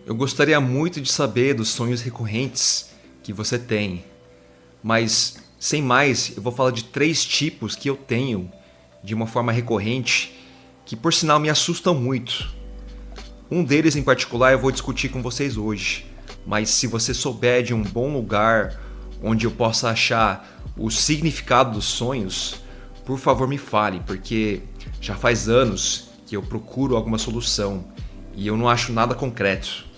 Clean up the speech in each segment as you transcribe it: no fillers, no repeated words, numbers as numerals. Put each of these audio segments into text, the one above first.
Eu gostaria muito de saber dos sonhos recorrentes que você tem, mas sem mais, eu vou falar de 3 tipos que eu tenho de uma forma recorrente que, por sinal, me assustam muito. Um deles em particular eu vou discutir com vocês hoje, mas se você souber de um bom lugar onde eu possa achar o significado dos sonhos, por favor me fale, porque já faz anos que eu procuro alguma solução e eu não acho nada concreto.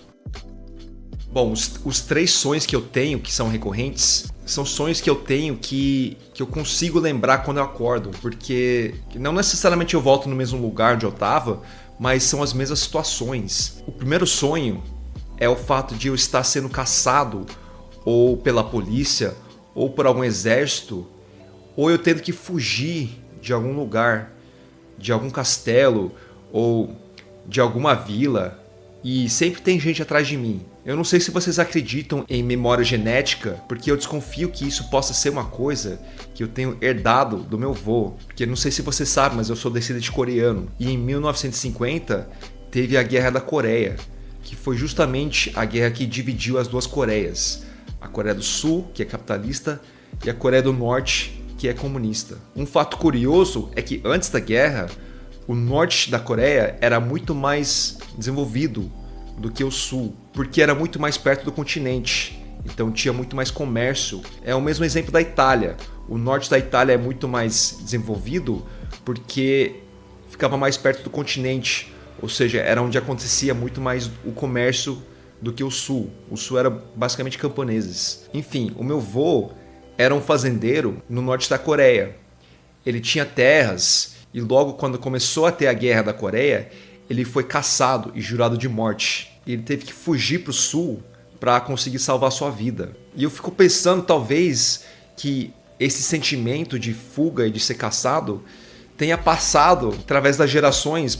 Bom, os 3 sonhos que eu tenho que são recorrentes são sonhos que eu tenho que eu consigo lembrar quando eu acordo, porque não necessariamente eu volto no mesmo lugar onde eu estava, mas são as mesmas situações. O primeiro sonho é o fato de eu estar sendo caçado ou pela polícia ou por algum exército, ou eu tendo que fugir de algum lugar, de algum castelo ou de alguma vila, e sempre tem gente atrás de mim. Eu não sei se vocês acreditam em memória genética, porque eu desconfio que isso possa ser uma coisa que eu tenho herdado do meu avô. Porque não sei se você sabe, mas eu sou descendente coreano. E em 1950 teve a Guerra da Coreia, que foi justamente a guerra que dividiu as duas Coreias. A Coreia do Sul, que é capitalista, e a Coreia do Norte, que é comunista. Um fato curioso é que antes da guerra, o norte da Coreia era muito mais desenvolvido do que o sul, porque era muito mais perto do continente, então tinha muito mais comércio. É o mesmo exemplo da Itália. O norte da Itália é muito mais desenvolvido porque ficava mais perto do continente, ou seja, era onde acontecia muito mais o comércio do que o sul. O sul era basicamente camponeses. Enfim, o meu avô era um fazendeiro no norte da Coreia. Ele tinha terras e logo quando começou a ter a Guerra da Coreia, ele foi caçado e jurado de morte. Ele teve que fugir para o sul para conseguir salvar sua vida. E eu fico pensando, talvez, que esse sentimento de fuga e de ser caçado tenha passado através das gerações,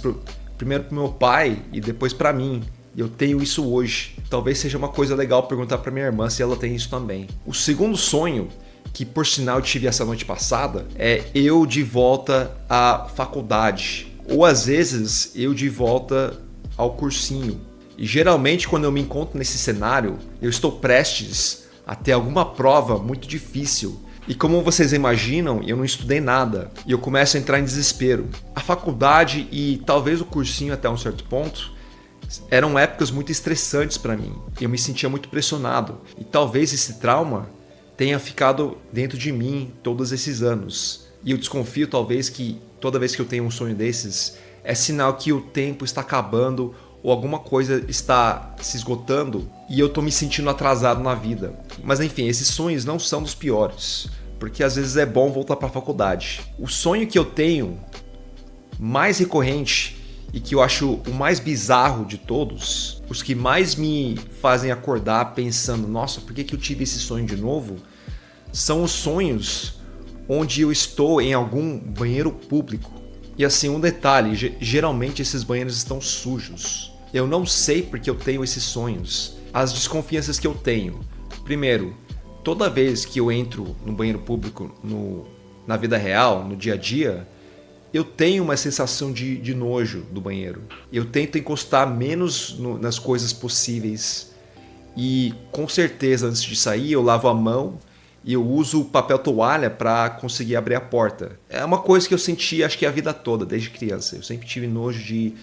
primeiro para meu pai e depois para mim. E eu tenho isso hoje. Talvez seja uma coisa legal perguntar para minha irmã se ela tem isso também. O segundo sonho, que por sinal eu tive essa noite passada, é eu de volta à faculdade. Ou às vezes eu de volta ao cursinho. E geralmente quando eu me encontro nesse cenário, eu estou prestes a ter alguma prova muito difícil. E como vocês imaginam, eu não estudei nada. E eu começo a entrar em desespero. A faculdade e talvez o cursinho até um certo ponto eram épocas muito estressantes para mim. Eu me sentia muito pressionado. E talvez esse trauma tenha ficado dentro de mim todos esses anos. E eu desconfio talvez que toda vez que eu tenho um sonho desses, é sinal que o tempo está acabando ou alguma coisa está se esgotando e eu estou me sentindo atrasado na vida. Mas enfim, esses sonhos não são dos piores, porque às vezes é bom voltar para a faculdade. O sonho que eu tenho mais recorrente e que eu acho o mais bizarro de todos, os que mais me fazem acordar pensando, nossa, por que eu tive esse sonho de novo? São os sonhos onde eu estou em algum banheiro público. E assim, um detalhe, geralmente esses banheiros estão sujos. Eu não sei porque eu tenho esses sonhos. As desconfianças que eu tenho. Primeiro, toda vez que eu entro no banheiro público na vida real, no dia a dia, eu tenho uma sensação de nojo do banheiro. Eu tento encostar menos nas coisas possíveis. E com certeza, antes de sair, eu lavo a mão e eu uso papel toalha para conseguir abrir a porta. É uma coisa que eu senti, acho que a vida toda, desde criança. Eu sempre tive nojo de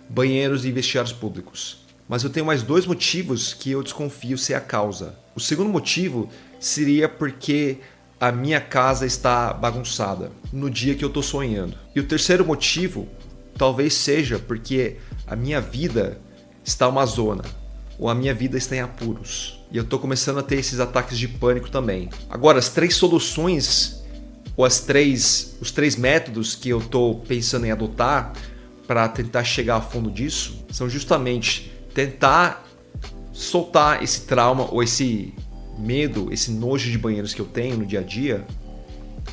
banheiros e vestiários públicos. Mas eu tenho mais 2 motivos que eu desconfio ser a causa. O segundo motivo seria porque a minha casa está bagunçada no dia que eu estou sonhando. E o terceiro motivo talvez seja porque a minha vida está uma zona, ou a minha vida está em apuros. E eu estou começando a ter esses ataques de pânico também. Agora, as 3 soluções, ou os 3 métodos que eu estou pensando em adotar para tentar chegar a fundo disso, são justamente tentar soltar esse trauma ou esse medo, esse nojo de banheiros que eu tenho no dia a dia,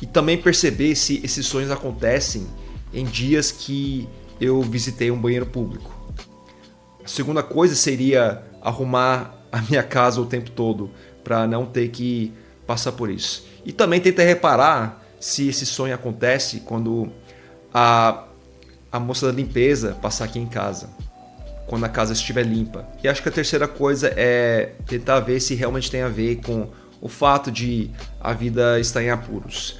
e também perceber se esses sonhos acontecem em dias que eu visitei um banheiro público. A segunda coisa seria arrumar a minha casa o tempo todo para não ter que passar por isso. E também tentar reparar se esse sonho acontece quando a moça da limpeza passar aqui em casa. quando a casa estiver limpa. E acho que a terceira coisa é tentar ver se realmente tem a ver com o fato de a vida estar em apuros.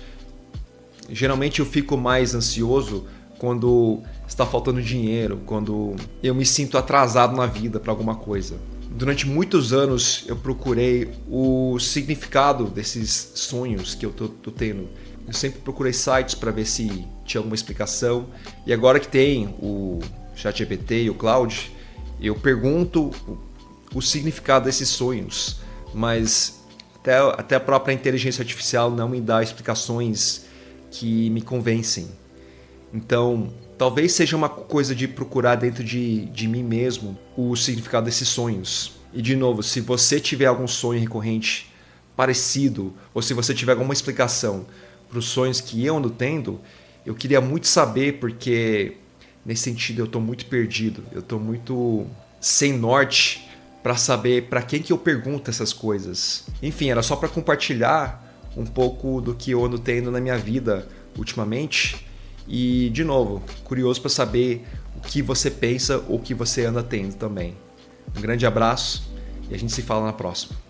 Geralmente eu fico mais ansioso quando está faltando dinheiro, quando eu me sinto atrasado na vida para alguma coisa. Durante muitos anos eu procurei o significado desses sonhos que eu tô tendo. Eu sempre procurei sites para ver se tinha alguma explicação. E agora que tem o ChatGPT e o Claude, eu pergunto o significado desses sonhos. Mas até a própria inteligência artificial não me dá explicações que me convencem. Então, talvez seja uma coisa de procurar dentro de mim mesmo o significado desses sonhos. E de novo, se você tiver algum sonho recorrente parecido, ou se você tiver alguma explicação para os sonhos que eu ando tendo, eu queria muito saber, porque nesse sentido eu estou muito perdido, eu estou muito sem norte para saber para quem que eu pergunto essas coisas. Enfim, era só para compartilhar um pouco do que eu ando tendo na minha vida ultimamente. E, de novo, curioso para saber o que você pensa ou o que você anda tendo também. Um grande abraço e a gente se fala na próxima.